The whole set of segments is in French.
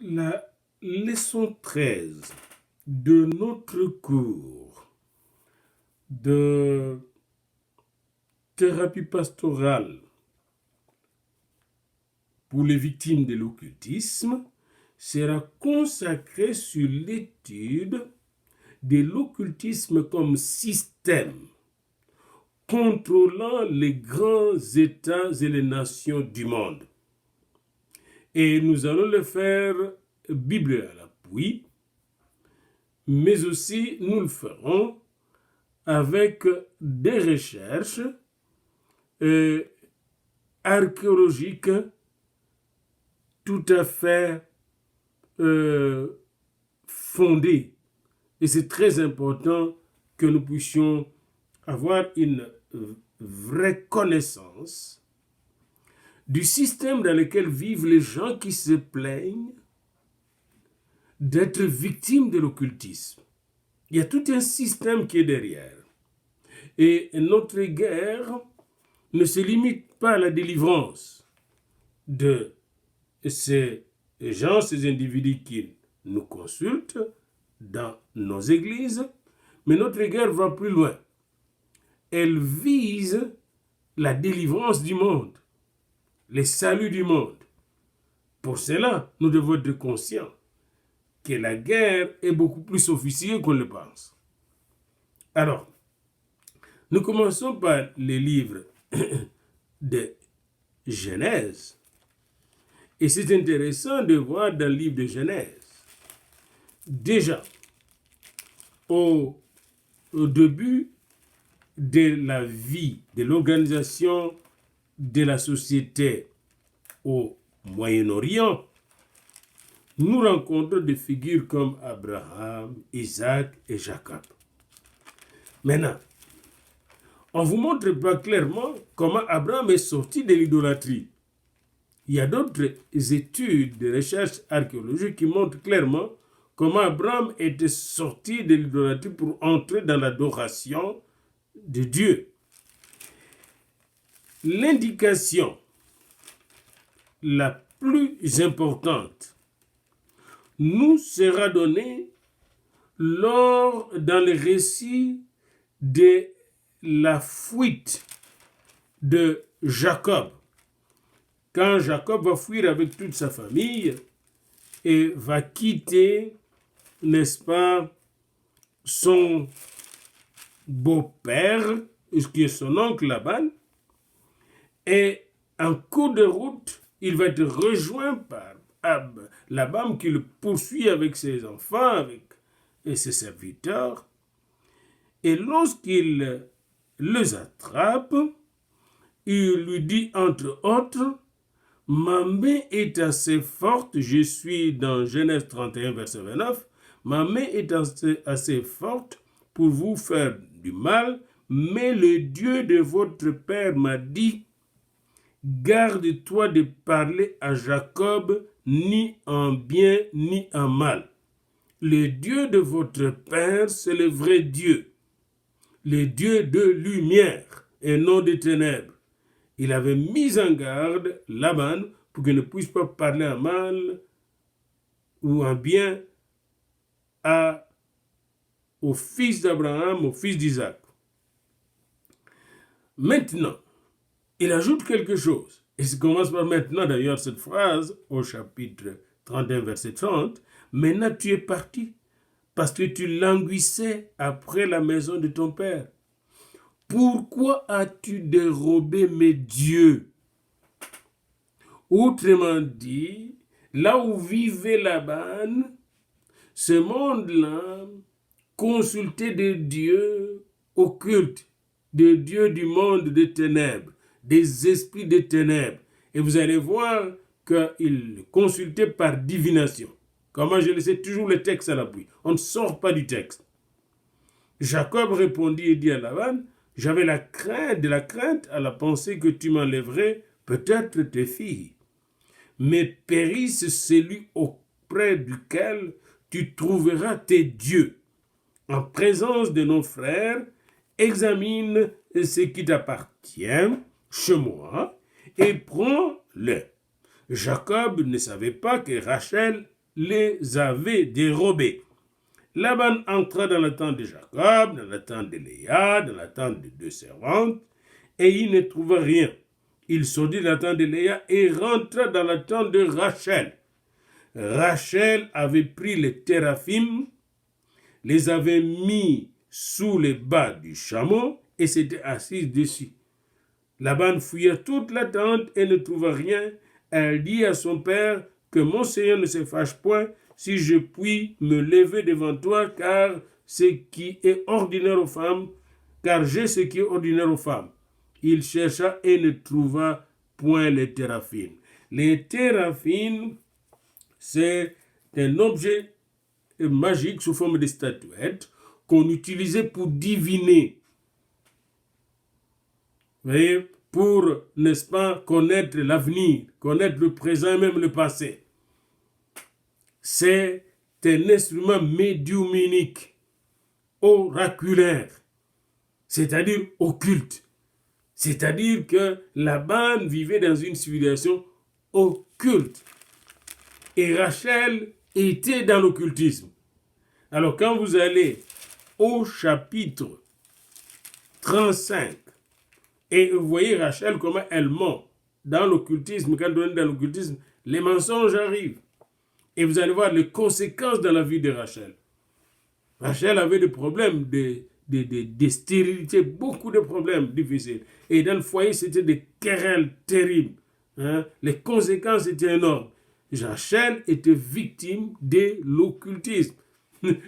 La leçon 13 de notre cours de thérapie pastorale pour les victimes de l'occultisme sera consacrée sur l'étude de l'occultisme comme système contrôlant les grands États et les nations du monde. Et nous allons le faire Bible à l'appui, mais aussi nous le ferons avec des recherches archéologiques tout à fait fondées. Et c'est très important que nous puissions avoir une vraie connaissance du système dans lequel vivent les gens qui se plaignent d'être victimes de l'occultisme. Il y a tout un système qui est derrière. Et notre guerre ne se limite pas à la délivrance de ces gens, ces individus qui nous consultent dans nos églises, mais notre guerre va plus loin. Elle vise la délivrance du monde, le salut du monde. Pour cela, nous devons être conscients que la guerre est beaucoup plus sophistiquée qu'on le pense. Alors, nous commençons par les livres de Genèse. Et c'est intéressant de voir dans le livre de Genèse, déjà, au début de la vie, de l'organisation de la société au Moyen-Orient, nous rencontrons des figures comme Abraham, Isaac et Jacob. Maintenant, on ne vous montre pas clairement comment Abraham est sorti de l'idolâtrie. Il y a d'autres études de recherche archéologique qui montrent clairement comment Abraham était sorti de l'idolâtrie pour entrer dans l'adoration de Dieu. L'indication la plus importante nous sera donnée dans le récit de la fuite de Jacob. Quand Jacob va fuir avec toute sa famille et va quitter, n'est-ce pas, son beau-père, qui est son oncle Laban, et en cours de route, il va être rejoint par Laban qui le poursuit avec ses enfants et ses serviteurs. Et lorsqu'il les attrape, il lui dit entre autres, « Ma main est assez forte », je suis dans Genèse 31, verset 29, « Ma main est assez forte pour vous faire du mal, mais le Dieu de votre père m'a dit, garde-toi de parler à Jacob ni en bien ni en mal. Le Dieu de votre père, c'est le vrai Dieu, le Dieu de lumière et non de ténèbres. » Il avait mis en garde Laban pour qu'il ne puisse pas parler en mal ou en bien au fils d'Abraham, au fils d'Isaac. Maintenant, il ajoute quelque chose. Et ça commence par maintenant, d'ailleurs, cette phrase, au chapitre 31, verset 30. « Maintenant tu es parti, parce que tu languissais après la maison de ton père. Pourquoi as-tu dérobé mes dieux ?» Autrement dit, là où vivait Laban, ce monde-là consultait des dieux occultes, des dieux du monde des ténèbres, des esprits des ténèbres. Et vous allez voir qu'il consultait par divination. Comment je laissais toujours le texte à l'appui. On ne sort pas du texte. Jacob répondit et dit à Laban, « J'avais de la crainte à la pensée que tu m'enlèverais peut-être tes filles. Mais périsse celui auprès duquel tu trouveras tes dieux. En présence de nos frères, examine ce qui t'appartient chez moi et prends-le. » Jacob ne savait pas que Rachel les avait dérobés. Laban entra dans la tente de Jacob, dans la tente de Léa, dans la tente de 2 servantes, et il ne trouva rien. Il sortit de la tente de Léa et rentra dans la tente de Rachel. Rachel avait pris les téraphim, les avait mis sous les bas du chameau et s'était assise dessus. Laban fouilla toute la tente et ne trouva rien. Elle dit à son père que mon Seigneur ne se fâche point si je puis me lever devant toi, car ce qui est ordinaire aux femmes, car j'ai ce qui est ordinaire aux femmes. Il chercha et ne trouva point les téraphim. Les téraphim, c'est un objet magique sous forme de statuette qu'on utilisait pour diviner. Vous voyez, pour, n'est-ce pas, connaître l'avenir, connaître le présent et même le passé. C'est un instrument médiumnique, oraculaire, c'est-à-dire occulte. C'est-à-dire que Laban vivait dans une civilisation occulte. Et Rachel était dans l'occultisme. Alors quand vous allez au chapitre 35, et vous voyez Rachel comment elle ment dans l'occultisme, quand on est dans l'occultisme, les mensonges arrivent. Et vous allez voir les conséquences dans la vie de Rachel. Rachel avait des problèmes de stérilité, beaucoup de problèmes difficiles. Et dans le foyer, c'était des querelles terribles. Les conséquences étaient énormes. Rachel était victime de l'occultisme.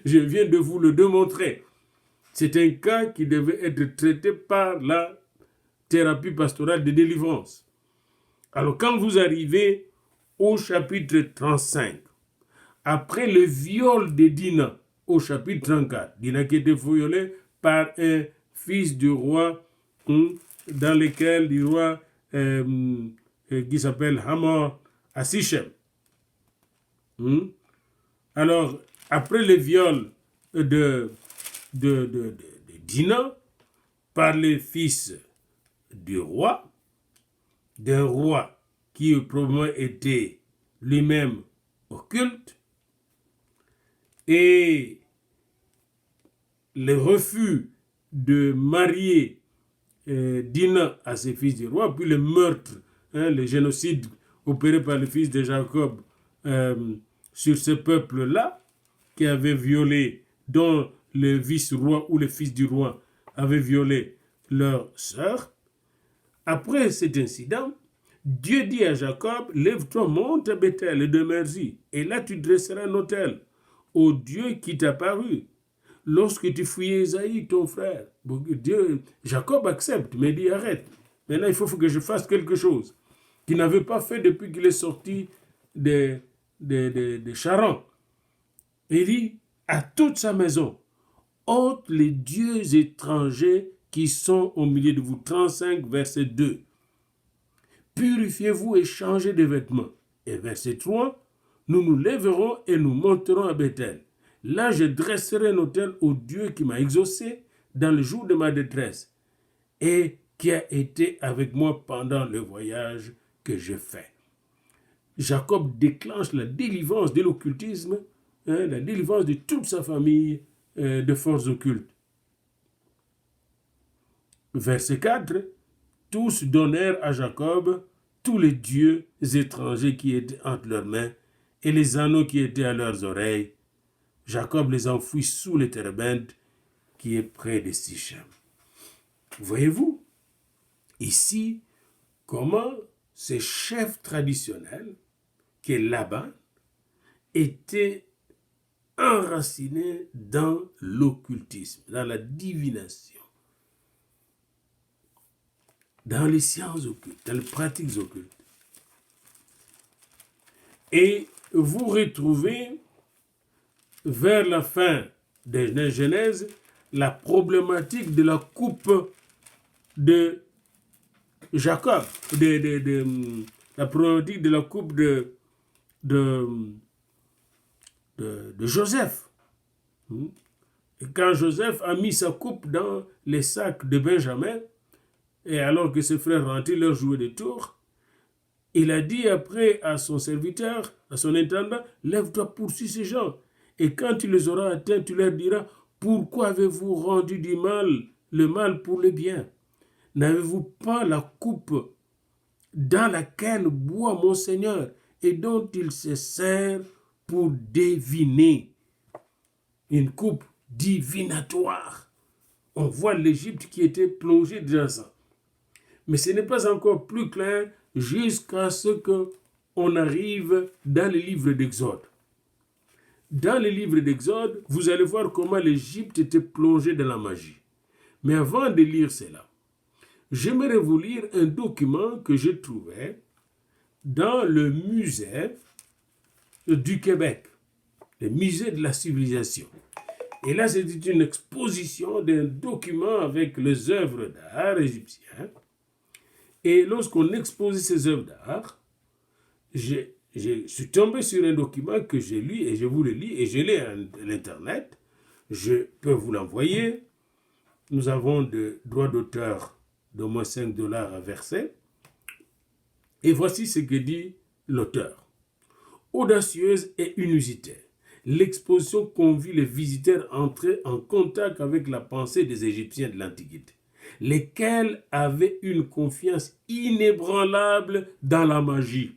Je viens de vous le démontrer. C'est un cas qui devait être traité par la thérapie pastorale de délivrance. Alors quand vous arrivez au chapitre 35, après le viol de Dina, au chapitre 34, Dina qui était violée par un fils du roi, dans lequel du roi qui s'appelle Hamor à Sichem. Alors, après le viol de Dina par le fils du roi, d'un roi qui probablement était lui-même occulte, et le refus de marier Dina à ses fils du roi, puis le meurtre, le génocide opéré par le fils de Jacob sur ce peuple-là, qui avait violé, dont le vice-roi ou le fils du roi avait violé leur sœur. Après cet incident, Dieu dit à Jacob, lève-toi, monte à Bethel et demeure-y, et là tu dresseras un autel au Dieu qui t'a paru lorsque tu fouillais Esaïe, ton frère. Jacob accepte, mais dit arrête. Maintenant, il faut que je fasse quelque chose qu'il n'avait pas fait depuis qu'il est sorti de Charan. Il dit à toute sa maison, ôte les dieux étrangers qui sont au milieu de vous. 35, verset 2. Purifiez-vous et changez de vêtements. Et verset 3, nous nous lèverons et nous monterons à Bethel. Là, je dresserai un autel au Dieu qui m'a exaucé dans le jour de ma détresse et qui a été avec moi pendant le voyage que je fais. Jacob déclenche la délivrance de l'occultisme, la délivrance de toute sa famille de forces occultes. Verset 4, tous donnèrent à Jacob tous les dieux étrangers qui étaient entre leurs mains et les anneaux qui étaient à leurs oreilles. Jacob les enfouit sous les térébintes qui est près de Sichem. Voyez-vous ici comment ce chef traditionnel, qui est Laban, était enraciné dans l'occultisme, dans la divination, dans les sciences occultes, dans les pratiques occultes. Et vous retrouvez vers la fin de la Genèse la problématique de la coupe de Jacob, la problématique de la coupe de Joseph. Et quand Joseph a mis sa coupe dans les sacs de Benjamin, et alors que ses frères rentraient leur jouet de tour, Il a dit après à son serviteur, à son intendant, lève-toi, poursuis ces gens. Et quand tu les auras atteints, tu leur diras, pourquoi avez-vous rendu du mal, le mal pour le bien? N'avez-vous pas la coupe dans laquelle boit mon Seigneur et dont il se sert pour deviner? Une coupe divinatoire. On voit l'Égypte qui était plongée dans ça. Mais ce n'est pas encore plus clair jusqu'à ce qu'on arrive dans le livre d'Exode. Dans le livre d'Exode, vous allez voir comment l'Égypte était plongée dans la magie. Mais avant de lire cela, j'aimerais vous lire un document que je trouvais dans le musée du Québec, le musée de la civilisation. Et là, c'était une exposition d'un document avec les œuvres d'art égyptiennes. Et lorsqu'on exposait ces œuvres d'art, je suis tombé sur un document que j'ai lu et je vous le lis et je l'ai à l'internet. Je peux vous l'envoyer. Nous avons des droits d'auteur d'au moins $5 à verser. Et voici ce que dit l'auteur. Audacieuse et inusitée, l'exposition convie les visiteurs à entrer en contact avec la pensée des Égyptiens de l'Antiquité, lesquels avaient une confiance inébranlable dans la magie,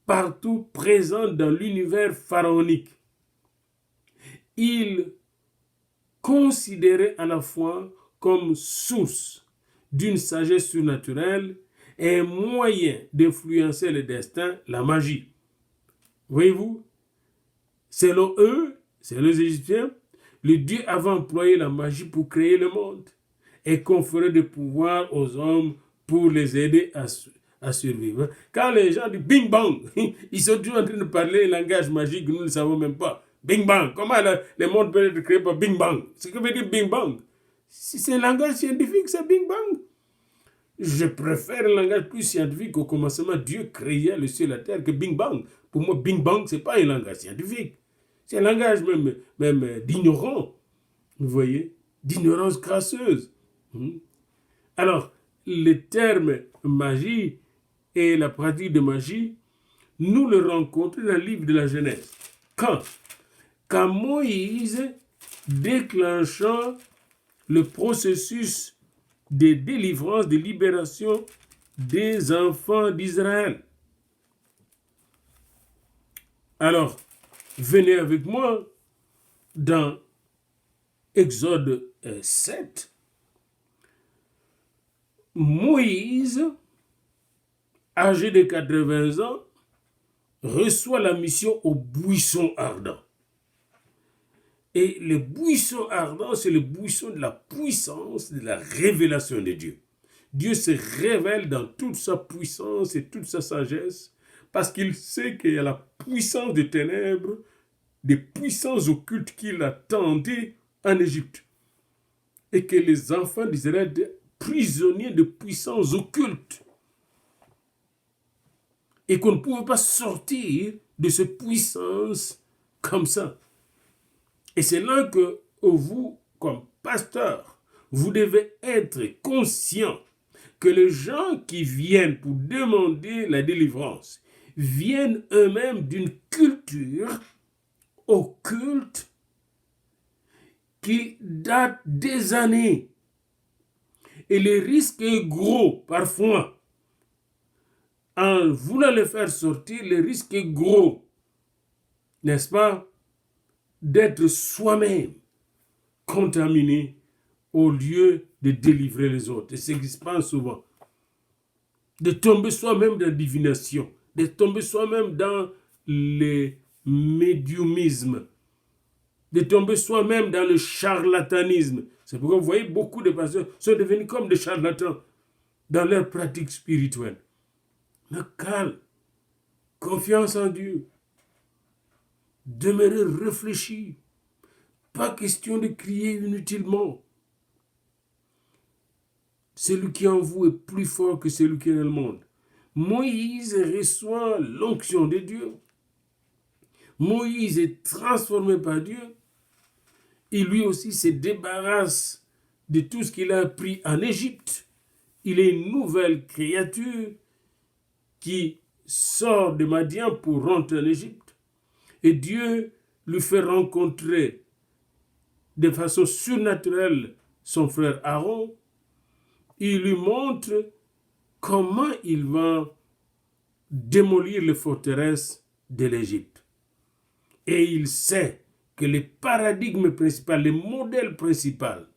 partout présente dans l'univers pharaonique. Ils considéraient à la fois comme source d'une sagesse surnaturelle et un moyen d'influencer le destin, la magie. Voyez-vous, selon eux, selon les Égyptiens, le Dieu avait employé la magie pour créer le monde et conférer des pouvoirs aux hommes pour les aider à survivre. Quand les gens disent bing bang, ils sont toujours en train de parler un langage magique que nous ne savons même pas. Bing bang, comment le monde peut être créé par bing bang? Ce que veut dire bing bang? Si c'est un langage scientifique, c'est bing bang. Je préfère un langage plus scientifique. Au commencement, Dieu créa le ciel et la terre que bing bang. Pour moi, bing bang, ce n'est pas un langage scientifique. C'est un langage même d'ignorant. Vous voyez? D'ignorance crasseuse. Alors, le terme magie et la pratique de magie, nous le rencontrons dans le livre de la Genèse. Quand Moïse déclenchant le processus de délivrance, de libération des enfants d'Israël. Alors, venez avec moi dans Exode 7. Moïse, âgé de 80 ans, reçoit la mission au buisson ardent. Et le buisson ardent, c'est le buisson de la puissance, de la révélation de Dieu. Dieu se révèle dans toute sa puissance et toute sa sagesse parce qu'il sait qu'il y a la puissance des ténèbres, des puissances occultes qu'il attendait en Égypte. Et que les enfants d'Israël étaient prisonniers de puissances occultes. Et qu'on ne pouvait pas sortir de ces puissances comme ça. Et c'est là que vous, comme pasteur, vous devez être conscient que les gens qui viennent pour demander la délivrance viennent eux-mêmes d'une culture occulte qui date des années. Et le risque est gros parfois. En voulant les faire sortir, le risque est gros. N'est-ce pas? D'être soi-même contaminé au lieu de délivrer les autres. Et c'est ce qui se passe souvent. De tomber soi-même dans la divination, de tomber soi-même dans le médiumisme, de tomber soi-même dans le charlatanisme. C'est pourquoi vous voyez beaucoup de pasteurs sont devenus comme des charlatans dans leur pratique spirituelle. Mais calme, confiance en Dieu. Demeurez réfléchis. Pas question de crier inutilement. Celui qui est en vous est plus fort que celui qui est dans le monde. Moïse reçoit l'onction de Dieu. Moïse est transformé par Dieu. Et lui aussi se débarrasse de tout ce qu'il a appris en Égypte. Il est une nouvelle créature qui sort de Madian pour rentrer en Égypte. Et Dieu lui fait rencontrer de façon surnaturelle son frère Aaron. Il lui montre comment il va démolir les forteresses de l'Égypte. Et il sait que le paradigme principal, le modèle principal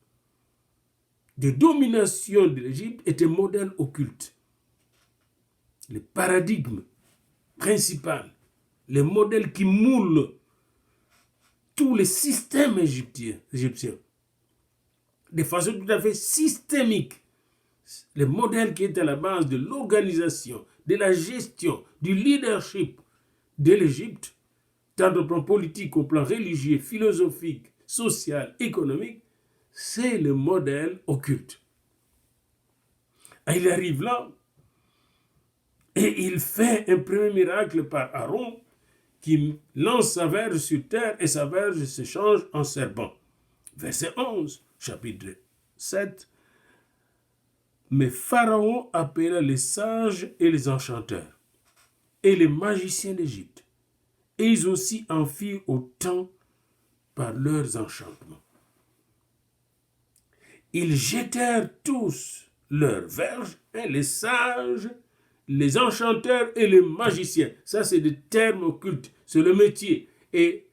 de domination de l'Égypte est un modèle occulte. Le paradigme principal, le modèle qui moule tous les systèmes égyptiens de façon tout à fait systémique. Le modèle qui est à la base de l'organisation, de la gestion, du leadership de l'Égypte, tant au plan politique, au plan religieux, philosophique, social, économique, c'est le modèle occulte. Et il arrive là et il fait un premier miracle par Aaron qui lance sa verge sur terre et sa verge se change en serpent. Verset 11, chapitre 7. Mais Pharaon appela les sages et les enchanteurs et les magiciens d'Égypte, et ils aussi en firent autant par leurs enchantements. Ils jetèrent tous leurs verges, les sages, les enchanteurs et les magiciens. Ça, c'est des termes occultes, c'est le métier. Et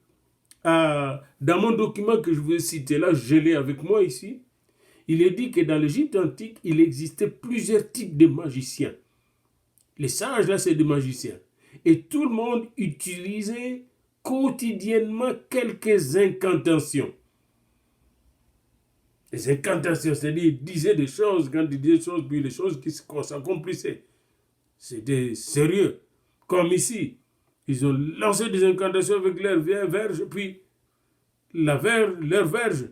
dans mon document que je vous ai cité là, je l'ai avec moi ici, il est dit que dans l'Égypte antique, il existait plusieurs types de magiciens. Les sages, là, c'est des magiciens. Et tout le monde utilisait quotidiennement quelques incantations. Les incantations, c'est-à-dire, ils disaient des choses, quand ils disaient des choses, puis les choses qui s'accomplissaient. C'était sérieux. Comme ici, ils ont lancé des incantations avec leur verge, puis leur verge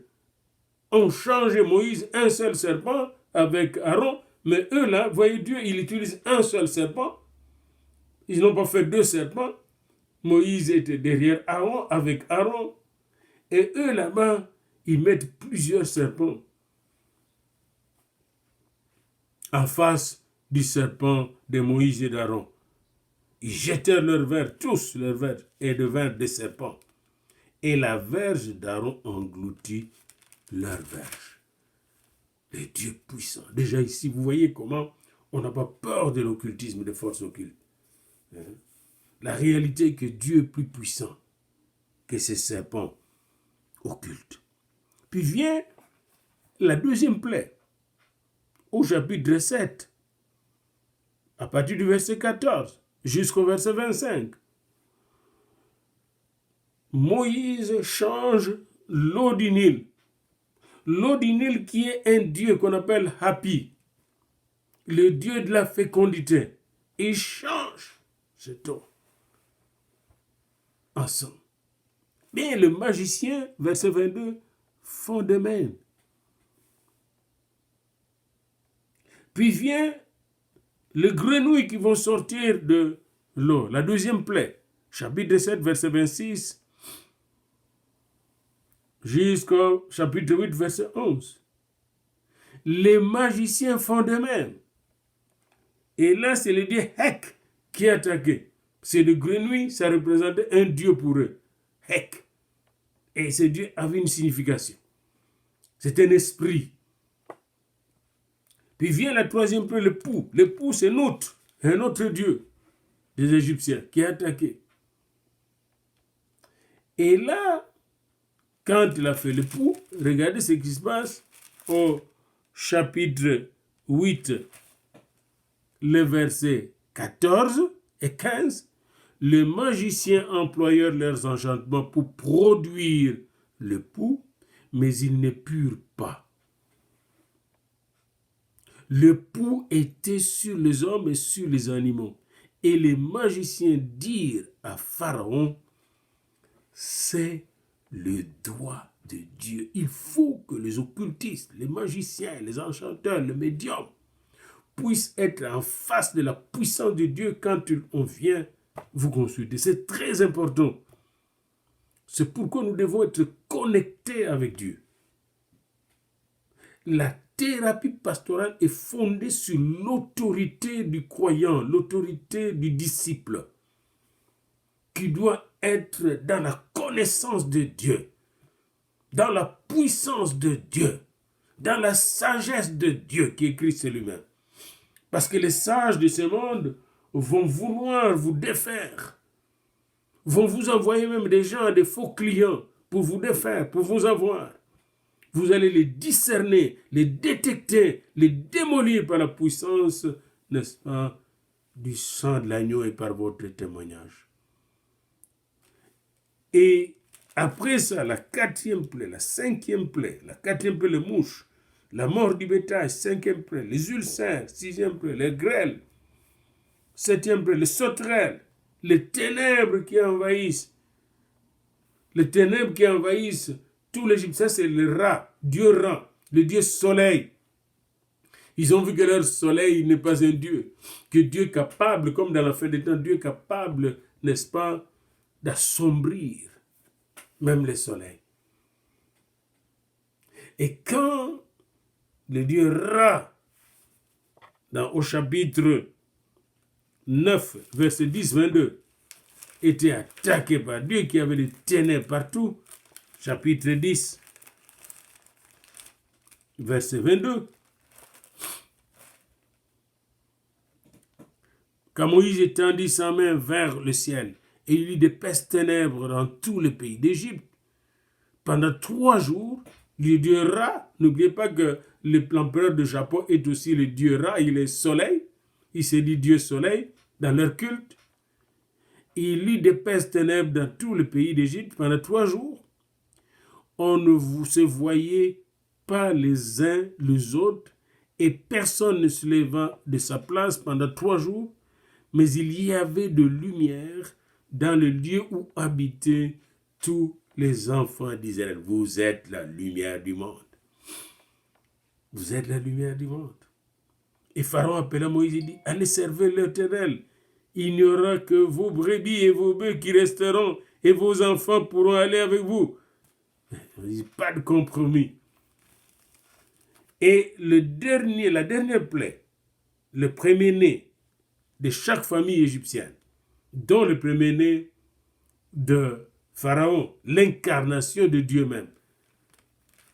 ont changé Moïse un seul serpent avec Aaron, mais eux là, voyez Dieu, il utilise un seul serpent. Ils n'ont pas fait deux serpents. Moïse était derrière Aaron, avec Aaron. Et eux là-bas, ils mettent plusieurs serpents en face du serpent de Moïse et d'Aaron. Ils jetèrent leurs verges, tous leurs verges, et devinrent des serpents. Et la verge d'Aaron engloutit leur verge. Les dieux puissants. Déjà ici, vous voyez comment on n'a pas peur de l'occultisme, des forces occultes. La réalité est que Dieu est plus puissant que ces serpents occultes. Puis vient la deuxième plaie, au chapitre 7, à partir du verset 14 jusqu'au verset 25. Moïse change l'eau du Nil. L'eau du Nil qui est un dieu qu'on appelle Hapi, le dieu de la fécondité. Il change cette eau en sang. Bien, le magicien, verset 22, font de même. Puis vient les grenouilles qui vont sortir de l'eau. La deuxième plaie, chapitre 7, verset 26, jusqu'au chapitre 8, verset 11. Les magiciens font de même. Et là, c'est le dieu Hek qui est attaqué. C'est de grenouilles, ça représentait un dieu pour eux. Hek. Et ce dieu avait une signification. C'est un esprit. Puis vient la troisième plaie, le pou. Le pou, c'est un autre dieu des Égyptiens qui est attaqué. Et là, quand il a fait le pou, regardez ce qui se passe au chapitre 8, le verset 14 et 15. Les magiciens employèrent leurs enchantements pour produire le pou, mais ils ne purent pas. Le pou était sur les hommes et sur les animaux. Et les magiciens dirent à Pharaon, c'est le doigt de Dieu. Il faut que les occultistes, les magiciens, les enchanteurs, les médiums puissent être en face de la puissance de Dieu quand on vient vous consulter. C'est très important. C'est pourquoi nous devons être connectés avec Dieu. La thérapie pastorale est fondée sur l'autorité du croyant, l'autorité du disciple, qui doit être dans la connaissance de Dieu, dans la puissance de Dieu, dans la sagesse de Dieu qui est Christ lui-même. Parce que les sages de ce monde vont vouloir vous défaire, vont vous envoyer même des gens, des faux clients, pour vous défaire, pour vous avoir. Vous allez les discerner, les détecter, les démolir par la puissance, n'est-ce pas, du sang de l'agneau et par votre témoignage. Et après ça, la quatrième plaie, la cinquième plaie, la quatrième plaie, les mouches, la mort du bétail, cinquième plaie, les ulcères, sixième plaie, les grêles, septième plaie, les sauterelles, les ténèbres qui envahissent tout l'Égypte. Ça, c'est le Ra, Dieu Ra, le Dieu soleil. Ils ont vu que leur soleil n'est pas un Dieu, que Dieu est capable, comme dans la fin des temps, Dieu est capable, n'est-ce pas, d'assombrir même les soleils. Et quand le Dieu Ra, au chapitre 9, verset 10-22, était attaqué par Dieu qui avait des ténèbres partout, chapitre 10, verset 22, quand Moïse étendit sa main vers le ciel, et il y eut des pestes ténèbres dans tout le pays d'Égypte. Pendant 3 jours, le Dieu Ra, n'oubliez pas que l'empereur de Japon est aussi le Dieu Ra, il est soleil, il s'est dit Dieu soleil dans leur culte. Il y eut des pestes ténèbres dans tout le pays d'Égypte pendant 3 jours. On ne se voyait pas les uns les autres, et personne ne se leva de sa place pendant 3 jours, mais il y avait de lumière dans le lieu où habitaient tous les enfants d'Israël. Vous êtes la lumière du monde. Vous êtes la lumière du monde. Et Pharaon appela Moïse et dit, allez servir l'Éternel. Il n'y aura que vos brebis et vos bœufs qui resteront, et vos enfants pourront aller avec vous. Pas de compromis. Et la dernière plaie, le premier-né de chaque famille égyptienne, dont le premier-né de Pharaon, l'incarnation de Dieu même.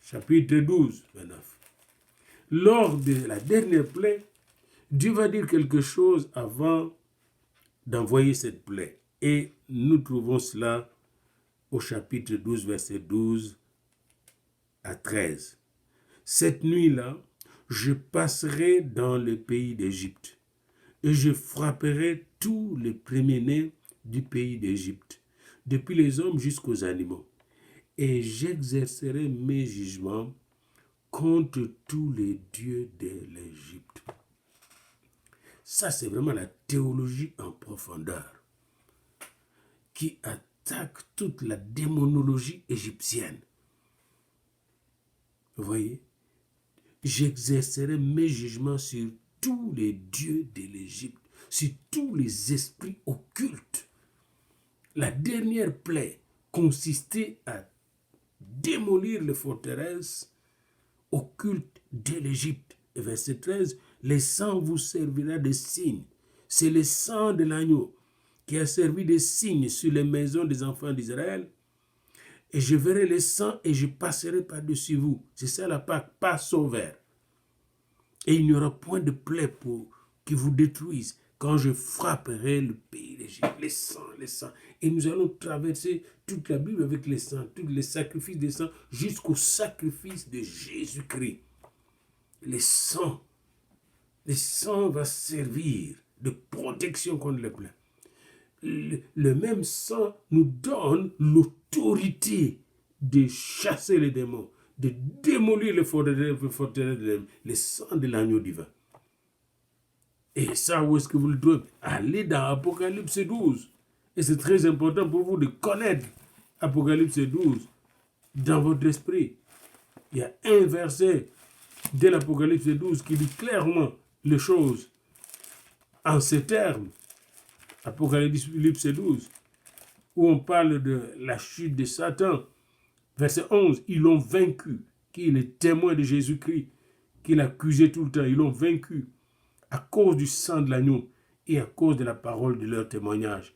Chapitre 12, 29. Lors de la dernière plaie, Dieu va dire quelque chose avant d'envoyer cette plaie. Et nous trouvons cela au chapitre 12, verset 12 à 13. Cette nuit-là, je passerai dans le pays d'Égypte et je frapperai tous les premiers-nés du pays d'Égypte, depuis les hommes jusqu'aux animaux, et j'exercerai mes jugements contre tous les dieux de l'Égypte. Ça, c'est vraiment la théologie en profondeur qui attaque toute la démonologie égyptienne. Vous voyez? J'exercerai mes jugements sur tous les dieux de l'Égypte, sur tous les esprits occultes. La dernière plaie consistait à démolir les forteresses occultes de l'Égypte. Et verset 13, le sang vous servira de signe. C'est le sang de l'agneau qui a servi de signe sur les maisons des enfants d'Israël. Et je verrai le sang et je passerai par-dessus vous. C'est ça la Pâque, Passover. Et il n'y aura point de plaie qui vous détruise quand je frapperai le pays d'Égypte. Les sangs. Et nous allons traverser toute la Bible avec les sangs, tous les sacrifices des sangs, jusqu'au sacrifice de Jésus-Christ. Les sangs va servir de protection contre les plaies. Le même sang nous donne l'autorité de chasser les démons, de démolir les forteresses, le sang de l'agneau divin. Et ça, où est-ce que vous le trouvez? Allez dans Apocalypse 12. Et c'est très important pour vous de connaître Apocalypse 12 dans votre esprit. Il y a un verset de l'Apocalypse 12 qui dit clairement les choses en ces termes. Apocalypse 12, où on parle de la chute de Satan. Verset 11, ils l'ont vaincu, qui est le témoin de Jésus-Christ, qu'il accusait tout le temps, ils l'ont vaincu à cause du sang de l'agneau et à cause de la parole de leur témoignage.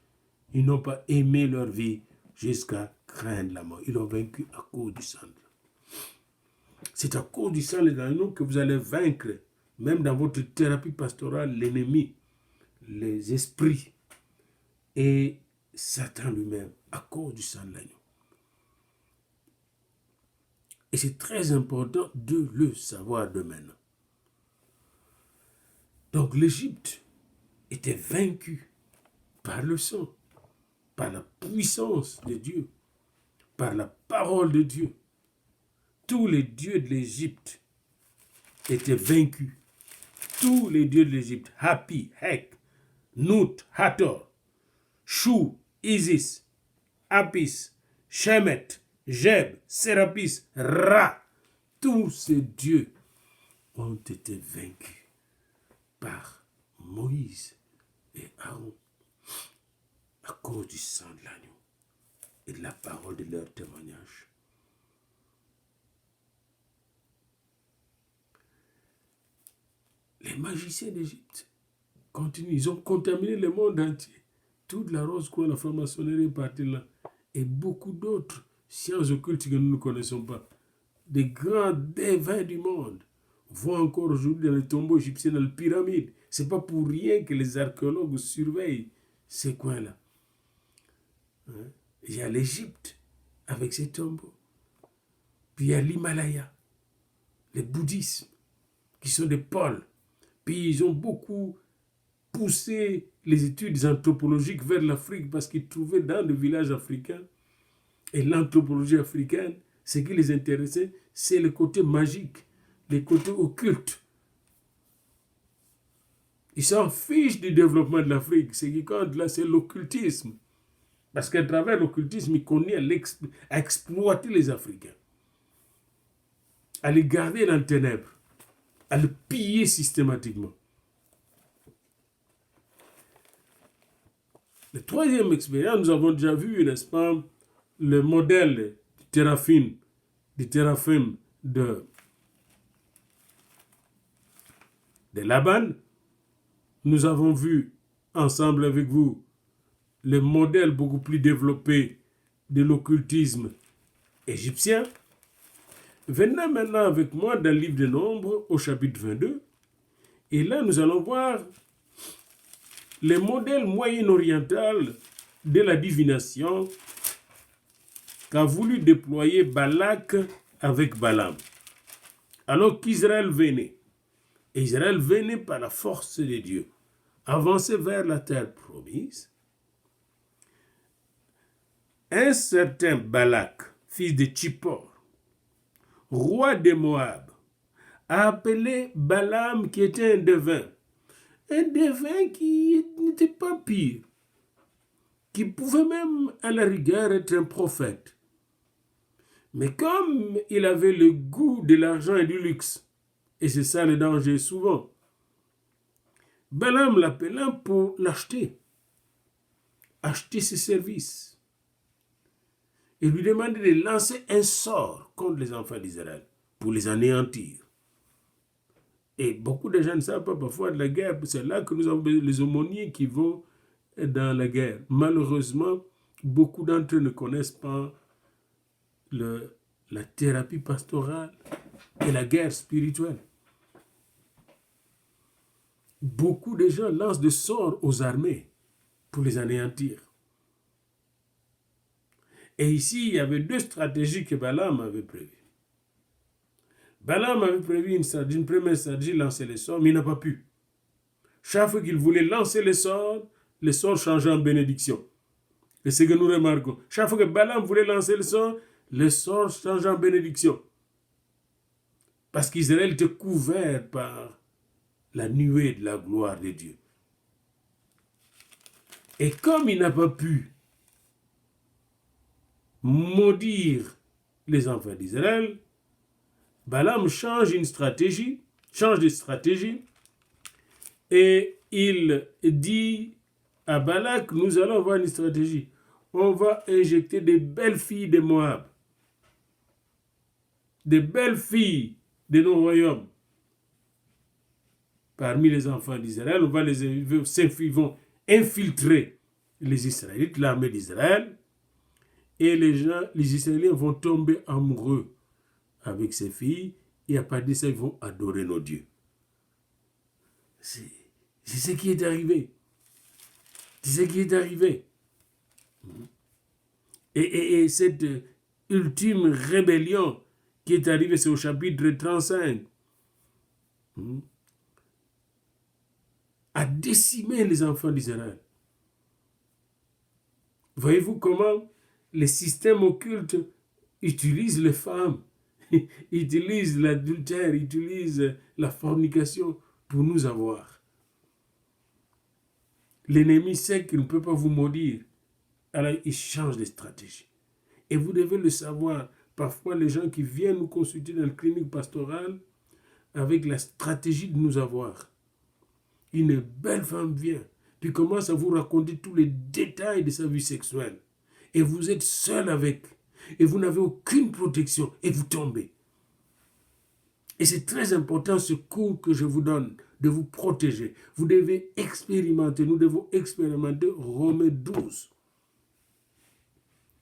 Ils n'ont pas aimé leur vie jusqu'à craindre la mort. Ils l'ont vaincu à cause du sang de l'agneau. C'est à cause du sang de l'agneau que vous allez vaincre, même dans votre thérapie pastorale, l'ennemi, les esprits et Satan lui-même, à cause du sang de l'agneau. Et c'est très important de le savoir de maintenant. Donc l'Égypte était vaincue par le sang, par la puissance de Dieu, par la parole de Dieu. Tous les dieux de l'Égypte étaient vaincus. Tous les dieux de l'Égypte, Hapi, Hek, Nut, Hathor, Shu, Isis, Apis, Shemet, Jeb, Sérapis, Ra, tous ces dieux ont été vaincus par Moïse et Aaron à cause du sang de l'agneau et de la parole de leur témoignage. Les magiciens d'Égypte continuent, ils ont contaminé le monde entier. Toute la rose couleur, la franc-maçonnerie est partie là. Et beaucoup d'autres sciences occultes que nous ne connaissons pas. Des grands devins du monde vont encore aujourd'hui dans les tombeaux égyptiens, dans les pyramides. Ce n'est pas pour rien que les archéologues surveillent ces coins-là. Il y a l'Égypte avec ses tombeaux. Puis il y a l'Himalaya, les bouddhismes, qui sont des pôles. Puis ils ont beaucoup poussé les études anthropologiques vers l'Afrique parce qu'ils trouvaient dans les villages africains, et l'anthropologie africaine, ce qui les intéressait, c'est le côté magique, les côtés occultes. Ils s'en fichent du développement de l'Afrique. Ce qui compte là, c'est l'occultisme. Parce qu'à travers l'occultisme, ils connaissent à exploiter les Africains, à les garder dans les ténèbres, à les piller systématiquement. La troisième expérience, nous avons déjà vu, n'est-ce pas, le modèle du téraphim de Laban. Nous avons vu ensemble avec vous le modèle beaucoup plus développé de l'occultisme égyptien. Venez maintenant avec moi dans le livre des Nombres au chapitre 22. Et là, nous allons voir le modèle moyen-oriental de la divination qu'a voulu déployer Balak avec Balaam. Alors qu'Israël venait, et Israël venait par la force de Dieu, avancer vers la terre promise, un certain Balak, fils de Tzippor, roi de Moab, a appelé Balaam qui était un devin qui n'était pas pire, qui pouvait même à la rigueur être un prophète. Mais comme il avait le goût de l'argent et du luxe, et c'est ça le danger souvent, Balaam l'appela pour l'acheter, acheter ses services, et lui demander de lancer un sort contre les enfants d'Israël pour les anéantir. Et beaucoup de gens ne savent pas parfois de la guerre, c'est là que nous avons les aumôniers qui vont dans la guerre. Malheureusement, beaucoup d'entre eux ne connaissent pas la thérapie pastorale et la guerre spirituelle. Beaucoup de gens lancent des sorts aux armées pour les anéantir. Et ici, il y avait deux stratégies que Balaam avait prévues. Balaam avait prévu une première stratégie, lancer les sorts, mais il n'a pas pu. Chaque fois qu'il voulait lancer les sorts changeaient en bénédiction. Et c'est ce que nous remarquons. Chaque fois que Balaam voulait lancer les sorts changeaient en bénédiction. Parce qu'Israël était couvert par la nuée de la gloire de Dieu. Et comme il n'a pas pu maudire les enfants d'Israël, Balaam change de stratégie, et il dit à Balak, nous allons avoir une stratégie. On va injecter des belles filles de Moab, des belles filles de nos royaumes, parmi les enfants d'Israël, ils vont infiltrer les Israélites, l'armée d'Israël, et les Israéliens vont tomber amoureux avec ces filles, et à partir de ça, ils vont adorer nos dieux. C'est ce qui est arrivé. C'est ce qui est arrivé. Et cette ultime rébellion qui est arrivée, c'est au chapitre 35, a décimé les enfants d'Israël. Voyez-vous comment les systèmes occultes utilisent les femmes, utilisent l'adultère, utilisent la fornication pour nous avoir. L'ennemi sait qu'il ne peut pas vous maudire. Alors il change de stratégie. Et vous devez le savoir. Parfois, les gens qui viennent nous consulter dans la clinique pastorale avec la stratégie de nous avoir. Une belle femme vient, puis commence à vous raconter tous les détails de sa vie sexuelle. Et vous êtes seul avec. Et vous n'avez aucune protection. Et vous tombez. Et c'est très important ce cours que je vous donne, de vous protéger. Vous devez expérimenter, nous devons expérimenter Romains 12,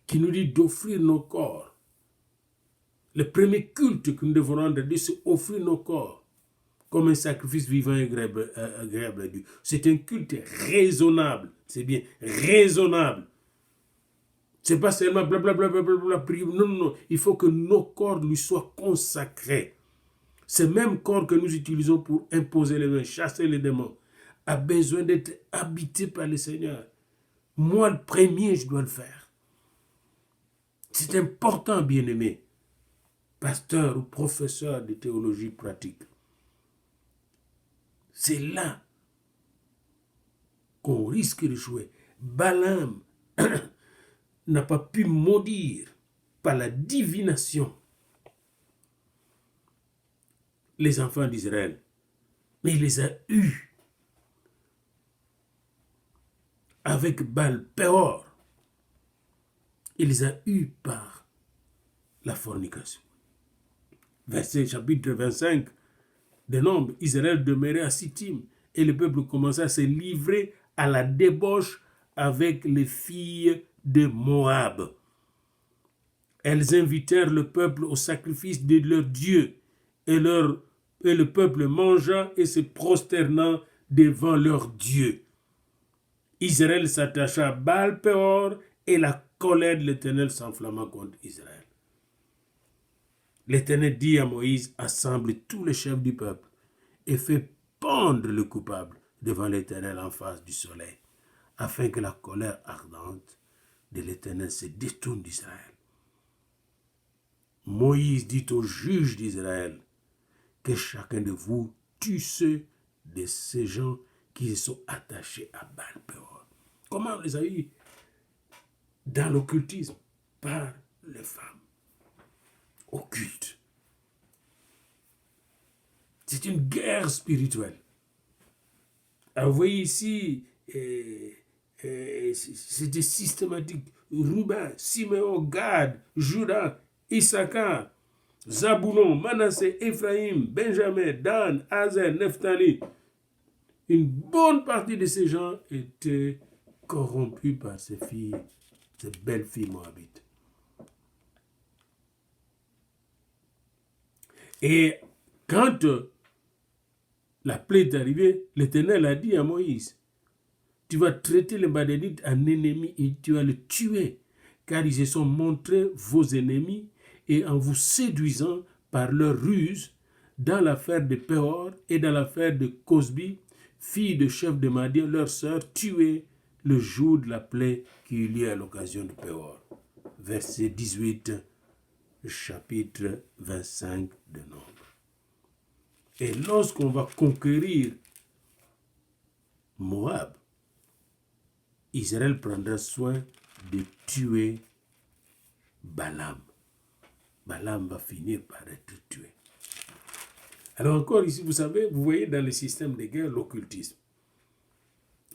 qui nous dit d'offrir nos corps. Le premier culte que nous devons rendre à Dieu, c'est offrir nos corps comme un sacrifice vivant et agréable à Dieu. C'est un culte raisonnable. C'est bien, raisonnable. C'est pas seulement blablabla, prier. Non, non, non. Il faut que nos corps lui soient consacrés. Ce même corps que nous utilisons pour imposer les mains, chasser les démons, a besoin d'être habité par le Seigneur. Moi, le premier, je dois le faire. C'est important, bien-aimé, pasteur ou professeur de théologie pratique. C'est là qu'on risque de jouer. Balaam n'a pas pu maudire par la divination les enfants d'Israël, mais il les a eus avec Baal-Péor. Il les a eus par la fornication. Verset chapitre 25 de Nombres, Israël demeurait à Sittim et le peuple commença à se livrer à la débauche avec les filles de Moab. Elles invitèrent le peuple au sacrifice de leur Dieu et le peuple mangea et se prosterna devant leur Dieu. Israël s'attacha à Baal-Péor et la colère de l'Éternel s'enflamma contre Israël. L'Éternel dit à Moïse, assemble tous les chefs du peuple et fais pendre le coupable devant l'Éternel en face du soleil, afin que la colère ardente de l'Éternel se détourne d'Israël. Moïse dit aux juges d'Israël que chacun de vous tue ceux de ces gens qui se sont attachés à Baal-Péor. Comment on les a eu dans l'occultisme? Par les femmes occultes. C'est une guerre spirituelle. Alors, vous voyez ici, c'était systématique. Ruben, Siméon, Gad, Juda, Issachar, Zaboulon, Manassé, Ephraïm, Benjamin, Dan, Azer, Nephtali. Une bonne partie de ces gens étaient corrompus par ces filles, ces belles filles moabites. Et quand la plaie est arrivée, l'Éternel a dit à Moïse, tu vas traiter les Madianites en ennemis et tu vas les tuer, car ils se sont montrés vos ennemis et en vous séduisant par leur ruse dans l'affaire de Péor et dans l'affaire de Cosbi, fille de chef de Madian, leur sœur, tuée le jour de la plaie qui eut lieu à l'occasion de Péor. Verset 18, chapitre 25 de Nombres. Et lorsqu'on va conquérir Moab, Israël prendra soin de tuer Balaam. Balaam va finir par être tué. Alors encore ici, vous savez, vous voyez dans le système de guerre l'occultisme.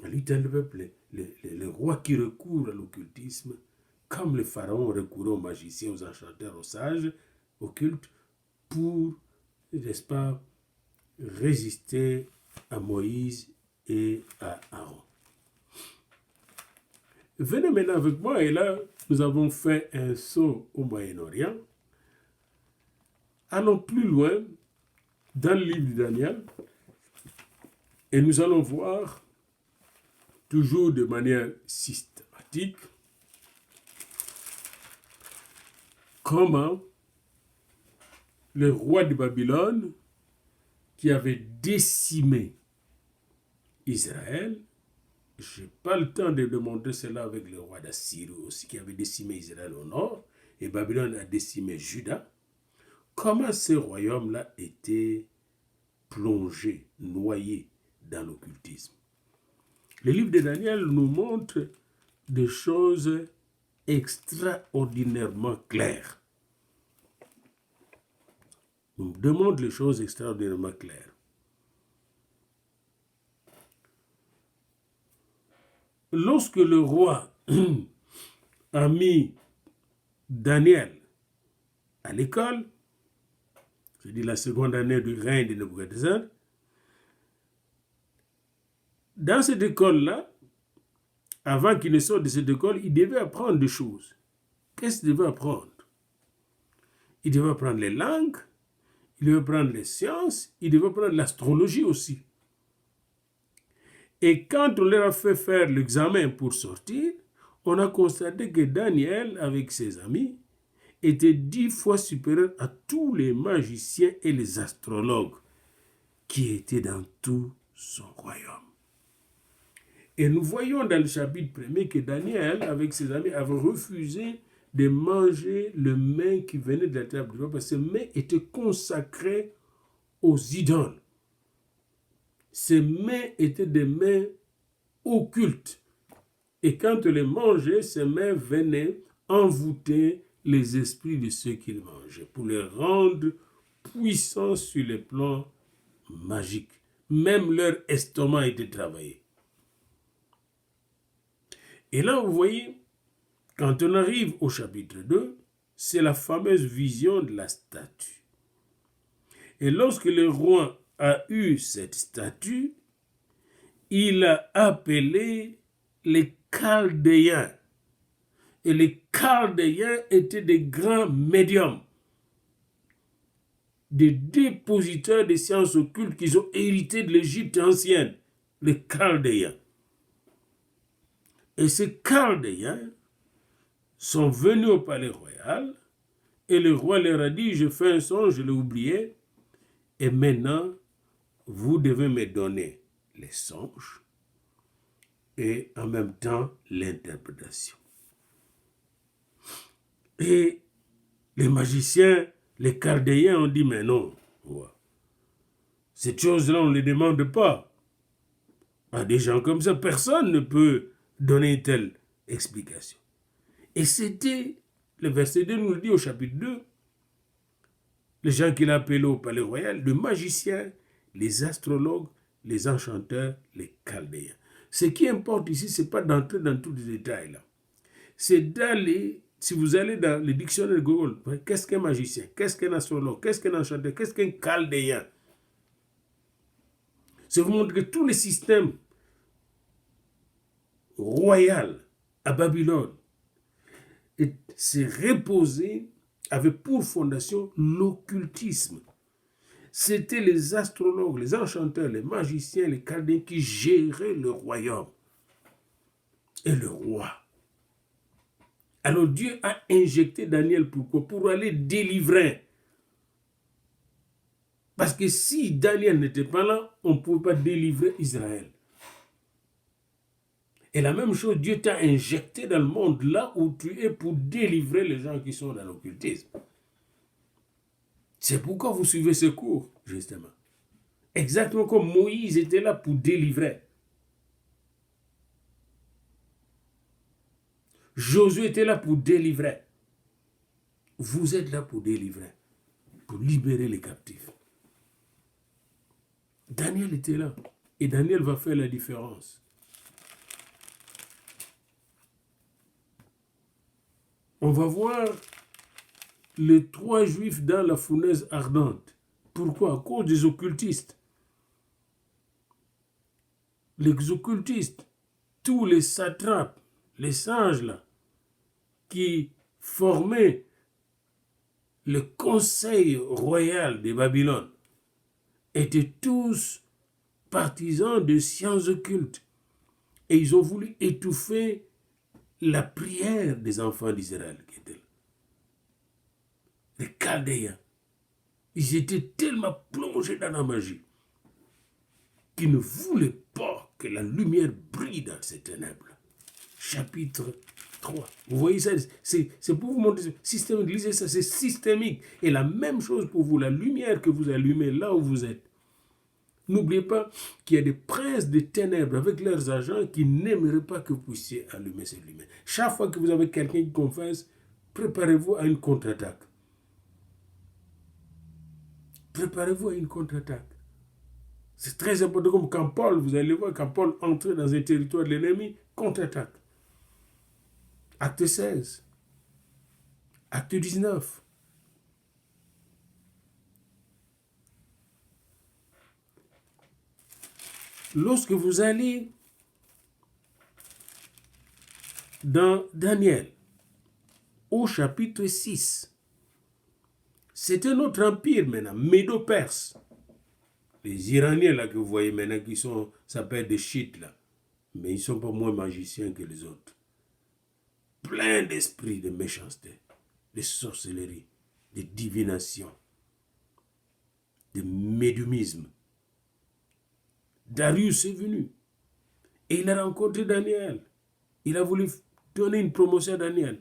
Lui, le peuple, les rois qui recourent à l'occultisme, comme le pharaon recourait aux magiciens, aux enchanteurs, aux sages occultes, pour, n'est-ce pas, résister à Moïse et à Aaron. Venez maintenant avec moi, et là, nous avons fait un saut au Moyen-Orient. Allons plus loin dans le livre de Daniel, et nous allons voir, toujours de manière systématique, comment le roi de Babylone, qui avait décimé Israël, je n'ai pas le temps de demander cela avec le roi d'Assyrie aussi, qui avait décimé Israël au nord, et Babylone a décimé Juda, comment ces royaumes-là étaient plongés, noyés dans l'occultisme. Le livre de Daniel nous montre des choses extraordinairement claires. Nous demande les choses extraordinairement claires. Lorsque le roi a mis Daniel à l'école, c'est-à-dire la seconde année du règne de Nebuchadnezzar, dans cette école-là, avant qu'il ne sorte de cette école, il devait apprendre des choses. Qu'est-ce qu'il devait apprendre? Il devait apprendre les langues, il devait apprendre les sciences, il devait apprendre l'astrologie aussi. Et quand on leur a fait faire l'examen pour sortir, on a constaté que Daniel, avec ses amis, était 10 fois supérieur à tous les magiciens et les astrologues qui étaient dans tout son royaume. Et nous voyons dans le chapitre 1er que Daniel, avec ses amis, avait refusé de manger le mets qui venait de la table du roi, parce que ce mets était consacré aux idoles. Ces mets étaient des mets occultes. Et quand on les mangeait, ces mets venaient envoûter les esprits de ceux qui les mangeaient, pour les rendre puissants sur le plan magique. Même leur estomac était travaillé. Et là, vous voyez, quand on arrive au chapitre 2, c'est la fameuse vision de la statue. Et lorsque le roi a eu cette statue, il a appelé les Chaldéens. Et les Chaldéens étaient des grands médiums, des dépositeurs des sciences occultes qu'ils ont hérité de l'Égypte ancienne, les Chaldéens. Et ces Chaldéens sont venus au palais royal, et le roi leur a dit, je fais un songe, je l'ai oublié, et maintenant, vous devez me donner les songes et en même temps l'interprétation. Et les magiciens, les Chaldéens ont dit, mais non, cette chose-là, on ne les demande pas. À des gens comme ça, personne ne peut donner une telle explication. Et c'était, le verset 2 nous le dit au chapitre 2, les gens qu'il a appelés au palais royal, les magiciens, les astrologues, les enchanteurs, les Chaldéens. Ce qui importe ici, ce n'est pas d'entrer dans tous les détails là. C'est d'aller, si vous allez dans le dictionnaire de Google, qu'est-ce qu'un magicien, qu'est-ce qu'un astrologue, qu'est-ce qu'un enchanteur, qu'est-ce qu'un Chaldéen? C'est vous montrer que tous les systèmes royaux à Babylone s'est reposé, avait pour fondation l'occultisme. C'était les astrologues, les enchanteurs, les magiciens, les Chaldéens qui géraient le royaume et le roi. Alors Dieu a injecté Daniel, pourquoi? Pour aller délivrer. Parce que si Daniel n'était pas là, on ne pouvait pas délivrer Israël. Et la même chose, Dieu t'a injecté dans le monde là où tu es pour délivrer les gens qui sont dans l'occultisme. C'est pourquoi vous suivez ce cours, justement. Exactement comme Moïse était là pour délivrer. Josué était là pour délivrer. Vous êtes là pour délivrer, pour libérer les captifs. Daniel était là. Et Daniel va faire la différence. On va voir les 3 juifs dans la fournaise ardente. Pourquoi? À cause des occultistes. les occultistes, tous les satrapes, les sages là, qui formaient le conseil royal de Babylone, étaient tous partisans de sciences occultes. Et ils ont voulu étouffer la prière des enfants d'Israël, qui étaient là. Les Chaldéens. Ils étaient tellement plongés dans la magie qu'ils ne voulaient pas que la lumière brille dans ces ténèbres. Chapitre 3. Vous voyez ça, c'est pour vous montrer, systémique, lisez ça, c'est systémique. Et la même chose pour vous, la lumière que vous allumez là où vous êtes. N'oubliez pas qu'il y a des princes des ténèbres avec leurs agents qui n'aimeraient pas que vous puissiez allumer cette lumière. Chaque fois que vous avez quelqu'un qui confesse, préparez-vous à une contre-attaque. Préparez-vous à une contre-attaque. C'est très important, comme quand Paul, vous allez voir, quand Paul entrait dans un territoire de l'ennemi, contre-attaque. Acte 16. Acte 19. Lorsque vous allez dans Daniel, au chapitre 6, c'est un autre empire maintenant, Médo-Perse. Les Iraniens là que vous voyez maintenant qui s'appellent des chiites là, mais ils ne sont pas moins magiciens que les autres. Plein d'esprits de méchanceté, de sorcellerie, de divination, de médiumisme. Darius est venu et il a rencontré Daniel. Il a voulu donner une promotion à Daniel.